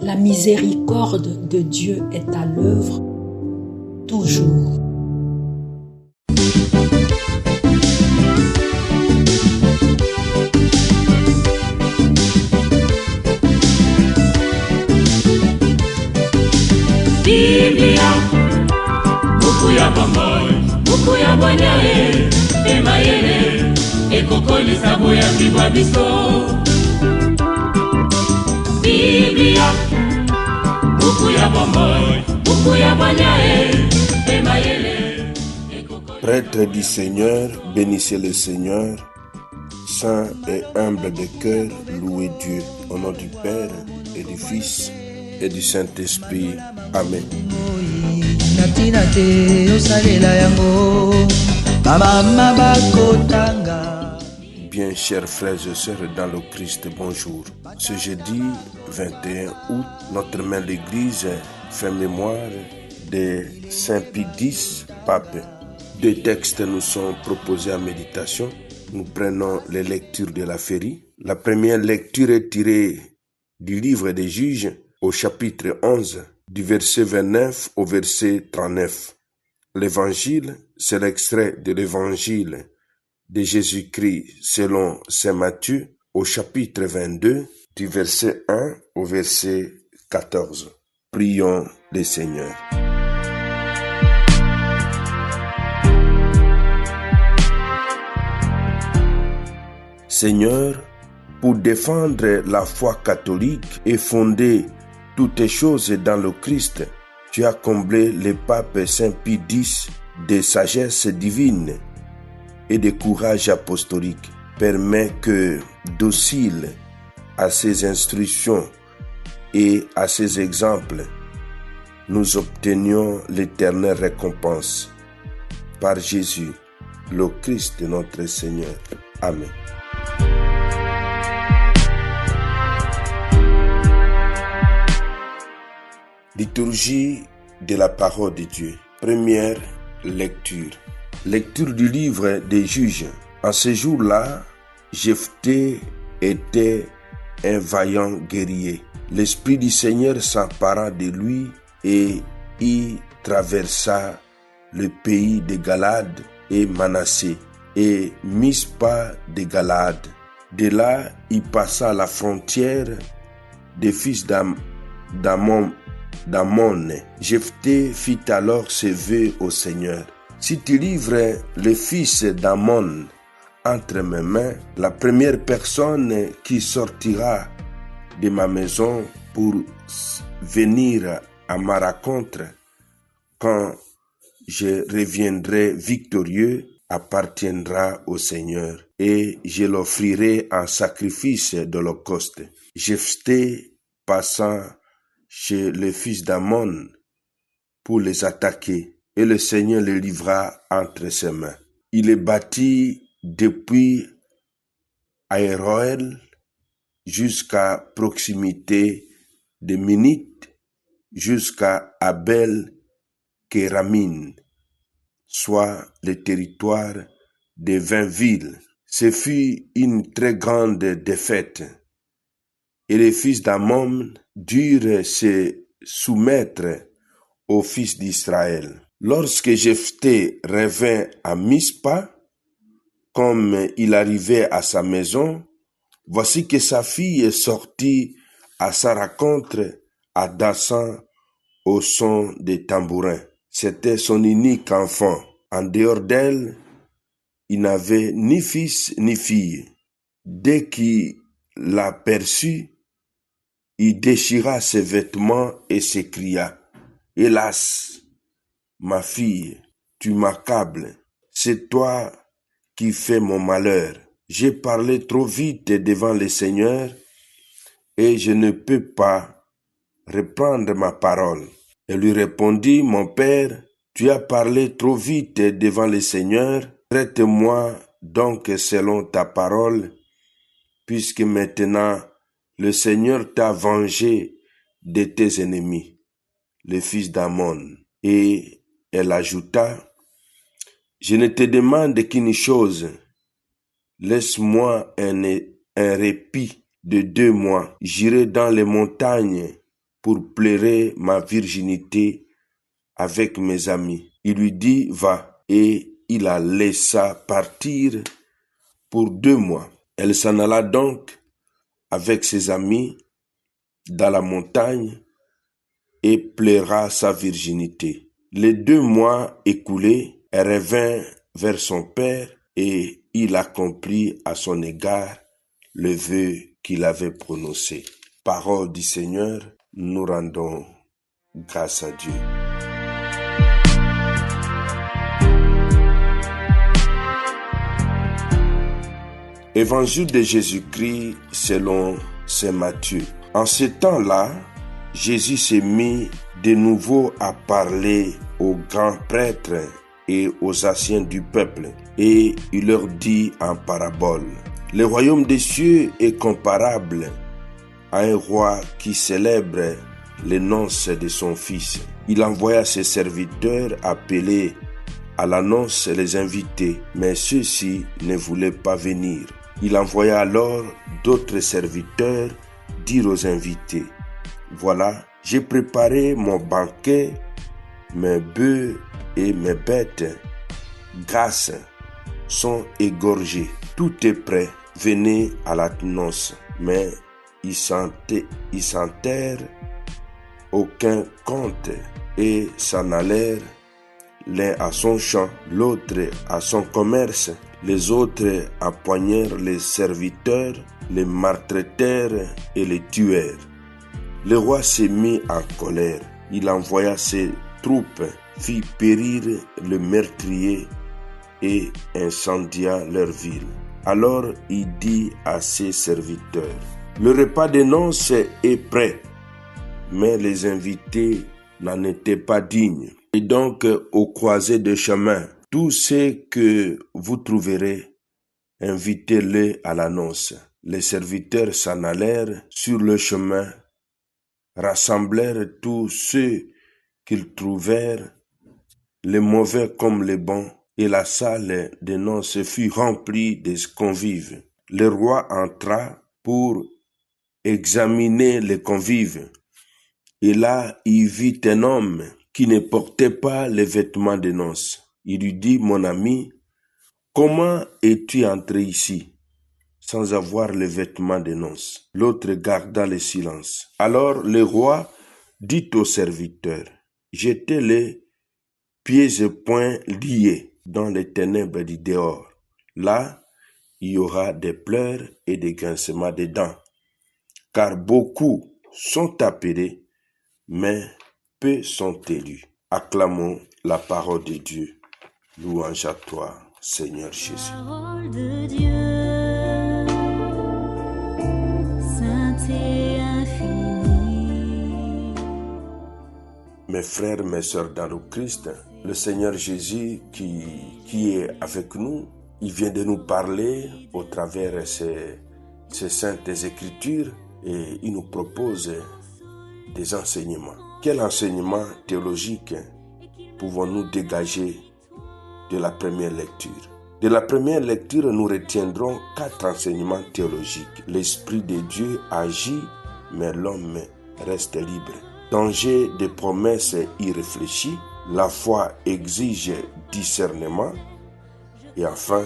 La miséricorde de Dieu est à l'œuvre toujours. Biblia, buku ya bomoi, buku ya bonyae, emayele, ekokolisa boya bibwa biso. Biblia, buku ya bomoi, buku ya bonyae, emayele, ekokolisa. Prêtre du Seigneur, bénissez le Seigneur, saint et humble de cœur, louez Dieu, au nom du Père et du Fils et du Saint-Esprit. Amen. Bien, chers frères et sœurs dans le Christ, bonjour. Ce jeudi 21 août, notre mère l'Église fait mémoire de Saint Pie X, pape. Deux textes nous sont proposés à méditation. Nous prenons les lectures de la Férie. La première lecture est tirée du livre des Juges, au chapitre 11, du verset 29 au verset 39. L'évangile, c'est l'extrait de l'évangile de Jésus-Christ selon saint Matthieu, au chapitre 22, du verset 1 au verset 14. Prions le Seigneur. Seigneur, pour défendre la foi catholique et fonder toutes choses dans le Christ, tu as comblé le pape Saint Pie X de sagesse divine et de courage apostolique. Permets que, docile à ses instructions et à ses exemples, nous obtenions l'éternelle récompense. Par Jésus, le Christ notre Seigneur. Amen. Liturgie de la parole de Dieu. Première lecture. Lecture du livre des Juges. En ce jour-là, Jephthé était un vaillant guerrier. L'Esprit du Seigneur s'empara de lui et il traversa le pays de Galade et Manassé et Mispa de Galade. De là, il passa la frontière des fils d'Ammon. Jephthé fit alors ses vœux au Seigneur. Si tu livres le fils d'Ammon entre mes mains, la première personne qui sortira de ma maison pour venir à ma rencontre, quand je reviendrai victorieux, appartiendra au Seigneur, et je l'offrirai en sacrifice d'holocauste. Jephthé passant chez les fils d'Ammon pour les attaquer, et le Seigneur les livra entre ses mains. Il les battit depuis Aéroël jusqu'à proximité de Minite, jusqu'à Abel-Kéramine, soit le territoire de 20 villes. Ce fut une très grande défaite, et les fils d'Ammon durent se soumettre aux fils d'Israël. Lorsque Jephthé revint à Mispa, comme il arrivait à sa maison, voici que sa fille sortit à sa rencontre en dansant au son des tambourins. C'était son unique enfant. En dehors d'elle, il n'avait ni fils ni fille. Dès qu'il l'aperçut, il déchira ses vêtements et s'écria: « Hélas, ma fille, tu m'accables. C'est toi qui fais mon malheur. J'ai parlé trop vite devant le Seigneur et je ne peux pas reprendre ma parole. » Elle lui répondit: « Mon père, tu as parlé trop vite devant le Seigneur. Traite-moi donc selon ta parole, puisque maintenant le Seigneur t'a vengé de tes ennemis, les fils d'Ammon. » Et elle ajouta: « Je ne te demande qu'une chose, laisse-moi un répit de 2 mois. J'irai dans les montagnes pour pleurer ma virginité avec mes amis. Il lui dit, va, et il la laissa partir pour 2 mois. Elle s'en alla donc avec ses amis dans la montagne et pleura sa virginité. Les 2 mois écoulés, elle revint vers son père et il accomplit à son égard le vœu qu'il avait prononcé. Parole du Seigneur, nous rendons grâce à Dieu. Évangile de Jésus-Christ selon saint Matthieu. En ce temps-là, Jésus s'est mis de nouveau à parler aux grands prêtres et aux anciens du peuple, et il leur dit en parabole: le royaume des cieux est comparable à un roi qui célèbre les noces de son fils. Il envoya ses serviteurs appeler à la noce les invités, mais ceux-ci ne voulaient pas venir. Il envoya alors d'autres serviteurs dire aux invités: voilà, j'ai préparé mon banquet, mes bœufs et mes bêtes grasses sont égorgés. Tout est prêt, venez à la noce. Mais ils s'en tinrent aucun compte et s'en allèrent, l'un à son champ, l'autre à son commerce. Les autres empoignèrent les serviteurs, les maltraitèrent et les tuèrent. Le roi se mit en colère. Il envoya ses troupes, fit périr le meurtrier et incendia leur ville. Alors il dit à ses serviteurs: le repas des noces est prêt, mais les invités n'en étaient pas dignes. Et donc, au croisé de chemin, tous ceux que vous trouverez, invitez-les à la noce. Les serviteurs s'en allèrent sur le chemin, rassemblèrent tous ceux qu'ils trouvèrent, les mauvais comme les bons, et la salle des noces fut remplie de convives. Le roi entra pour examiner les convives, et là il vit un homme qui ne portait pas les vêtements de noces. Il lui dit: mon ami, comment es-tu entré ici sans avoir les vêtements de noces? L'autre garda le silence. Alors le roi dit aux serviteurs: jetez-les pieds et poings liés dans les ténèbres du dehors. Là, il y aura des pleurs et des grincements de dents, car beaucoup sont appelés, mais peu sont élus. Acclamons la parole de Dieu. Louange à toi, Seigneur Jésus. Parole de Dieu, sainte et infinie. Mes frères, mes sœurs dans le Christ, le Seigneur Jésus qui est avec nous, il vient de nous parler au travers ces saintes écritures et il nous propose des enseignements. Quel enseignement théologique pouvons-nous dégager de la première lecture? De la première lecture, nous retiendrons 4 enseignements théologiques. L'Esprit de Dieu agit, mais l'homme reste libre. Danger des promesses irréfléchies. La foi exige discernement. Et enfin,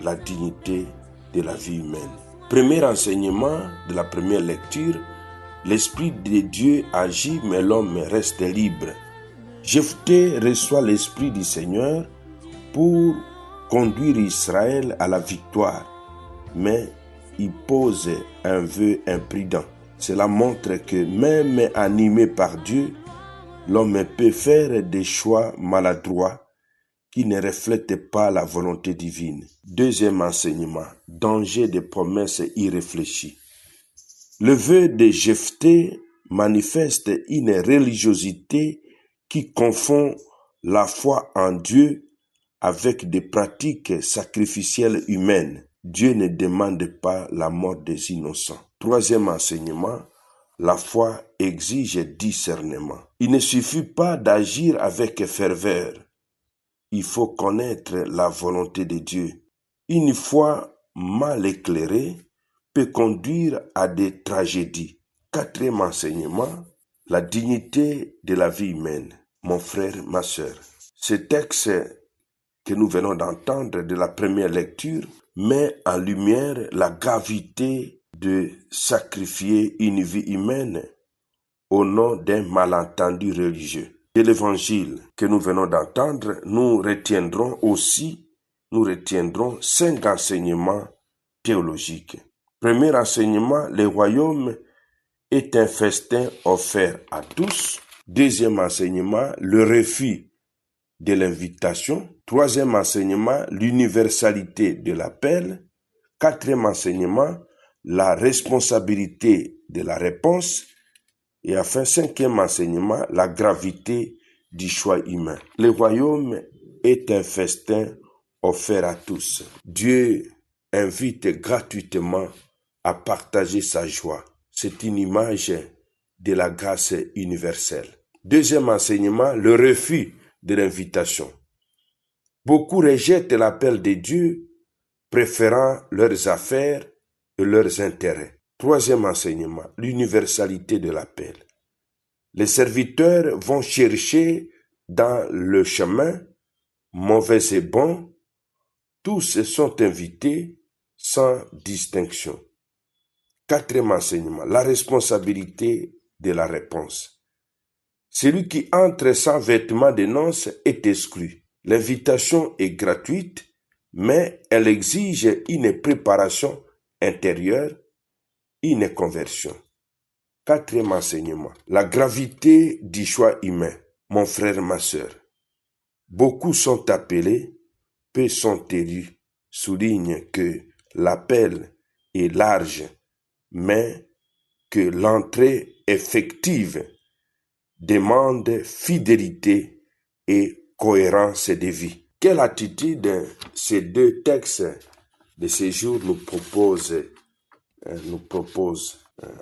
la dignité de la vie humaine. Premier enseignement de la première lecture, l'Esprit de Dieu agit, mais l'homme reste libre. Jephthé reçoit l'Esprit du Seigneur pour conduire Israël à la victoire, mais il pose un vœu imprudent. Cela montre que même animé par Dieu, l'homme peut faire des choix maladroits qui ne reflètent pas la volonté divine. Deuxième enseignement, danger des promesses irréfléchies. Le vœu de Jephthé manifeste une religiosité qui confond la foi en Dieu avec des pratiques sacrificielles humaines. Dieu ne demande pas la mort des innocents. Troisième enseignement, la foi exige discernement. Il ne suffit pas d'agir avec ferveur. Il faut connaître la volonté de Dieu. Une foi mal éclairée peut conduire à des tragédies. Quatrième enseignement, la dignité de la vie humaine. Mon frère, ma sœur, ce texte que nous venons d'entendre de la première lecture met en lumière la gravité de sacrifier une vie humaine au nom d'un malentendu religieux. De l'évangile que nous venons d'entendre, nous retiendrons 5 enseignements théologiques. Premier enseignement, le royaume est un festin offert à tous. Deuxième enseignement, le refus de l'invitation. Troisième enseignement, l'universalité de l'appel. Quatrième enseignement, la responsabilité de la réponse. Et enfin, cinquième enseignement, la gravité du choix humain. Le royaume est un festin offert à tous. Dieu invite gratuitement à partager sa joie. C'est une image de la grâce universelle. Deuxième enseignement, le refus de l'invitation. Beaucoup rejettent l'appel de Dieu, préférant leurs affaires et leurs intérêts. Troisième enseignement, l'universalité de l'appel. Les serviteurs vont chercher dans le chemin, mauvais et bon, tous sont invités sans distinction. Quatrième enseignement, la responsabilité de la réponse. Celui qui entre sans vêtement de noces est exclu. L'invitation est gratuite, mais elle exige une préparation intérieure, une conversion. Quatrième enseignement, la gravité du choix humain. Mon frère, ma sœur, beaucoup sont appelés, peu sont élus. Souligne que l'appel est large, mais que l'entrée effective demande fidélité et cohérence de vie. Quelle attitude ces deux textes de ces jours nous proposent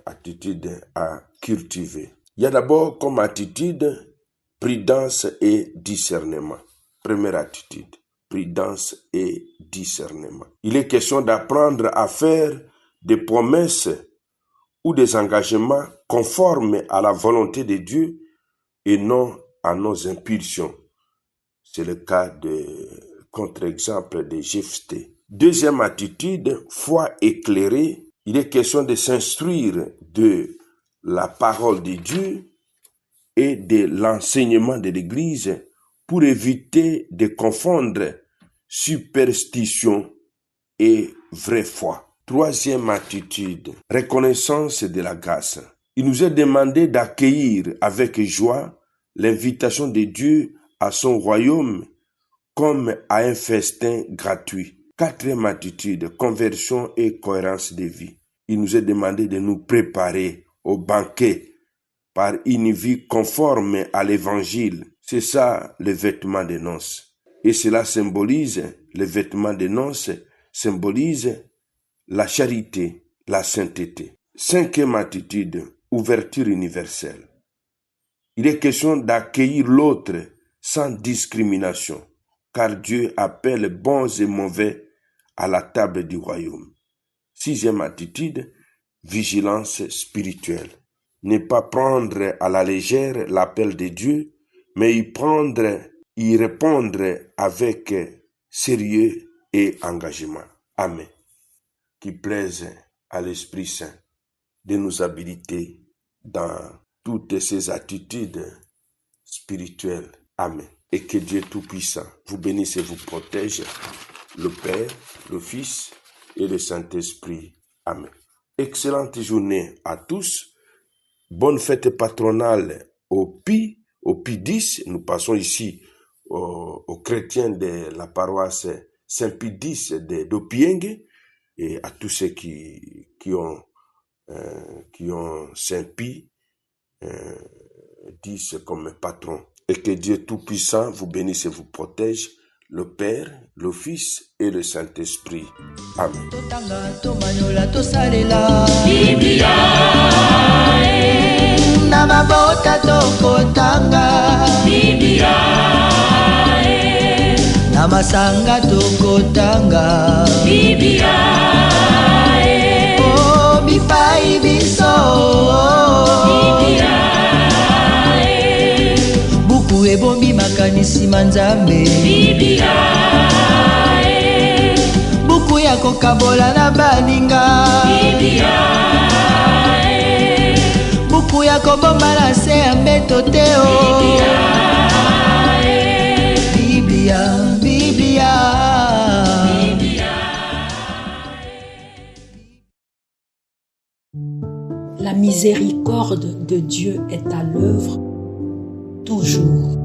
attitude à cultiver? Il y a d'abord comme attitude prudence et discernement. Première attitude, prudence et discernement. Il est question d'apprendre à faire des promesses ou des engagements conformes à la volonté de Dieu et non à nos impulsions. C'est le cas de contre-exemple de Jephthé. Deuxième attitude, foi éclairée. Il est question de s'instruire de la parole de Dieu et de l'enseignement de l'Église pour éviter de confondre superstition et vraie foi. Troisième attitude, reconnaissance de la grâce. Il nous est demandé d'accueillir avec joie l'invitation de Dieu à son royaume comme à un festin gratuit. Quatrième attitude, conversion et cohérence de vie. Il nous est demandé de nous préparer au banquet par une vie conforme à l'évangile. C'est ça le vêtement des noces. Et cela symbolise, le vêtement des noces symbolise la charité, la sainteté. Cinquième attitude, ouverture universelle. Il est question d'accueillir l'autre sans discrimination, car Dieu appelle bons et mauvais à la table du royaume. Sixième attitude, vigilance spirituelle. Ne pas prendre à la légère l'appel de Dieu, mais y répondre avec sérieux et engagement. Amen. Qui plaise à l'Esprit Saint de nous habiliter dans toutes ces attitudes spirituelles. Amen. Et que Dieu Tout-Puissant vous bénisse et vous protège, le Père, le Fils et le Saint-Esprit. Amen. Excellente journée à tous. Bonne fête patronale au Pi 10. Nous passons ici aux chrétiens de la paroisse Saint-Pi X d'Opiengue et à tous ceux qui ont Saint-Pi 10 comme patron. Et que Dieu Tout-Puissant vous bénisse et vous protège, le Père, le Fils et le Saint-Esprit. Amen. Biblia, Namabota tokotanga Biblia, Namasanga tokotanga Biblia, Oh bipai biso Biblia, ebombi makanisi manzambe. Biblia, buku ya kokabola na baninga. Biblia, buku ya kobomba na se ya mbeto te o. Biblia, Biblia. La miséricorde de Dieu est à l'œuvre toujours.